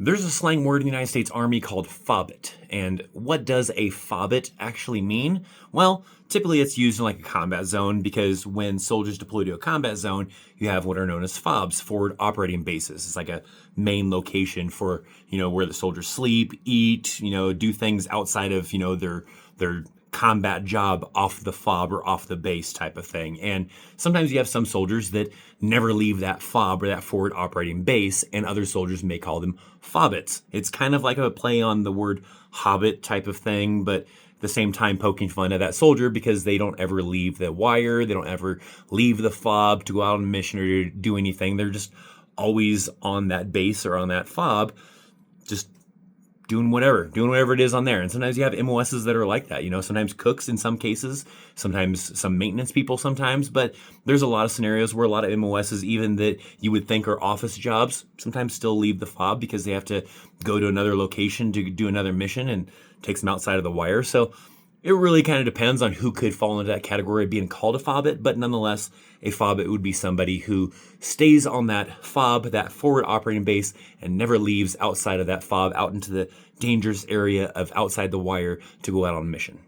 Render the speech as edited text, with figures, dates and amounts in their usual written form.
There's a slang word in the United States Army called FOBBIT. And what does a FOBBIT actually mean? Well, typically it's used in like a combat zone because when soldiers deploy to a combat zone, you have what are known as FOBs, forward operating bases. It's like a main location for, where the soldiers sleep, eat, do things outside of, their combat job off the FOB or off the base type of thing. And sometimes you have some soldiers that never leave that FOB or that forward operating base, and other soldiers may call them FOBBITs. It's kind of like a play on the word hobbit type of thing, but at the same time poking fun at that soldier because they don't ever leave the wire, they don't ever leave the FOB to go out on a mission or to do anything. They're just always on that base or on that FOB, just doing whatever it is on there. And sometimes you have MOSs that are like that, sometimes cooks in some cases, sometimes some maintenance people sometimes, but there's a lot of scenarios where a lot of MOSs, even that you would think are office jobs, sometimes still leave the FOB because they have to go to another location to do another mission and takes them outside of the wire. So it really kind of depends on who could fall into that category of being called a FOBBIT, but nonetheless, a FOBBIT would be somebody who stays on that FOB, that forward operating base, and never leaves outside of that FOB out into the dangerous area of outside the wire to go out on a mission.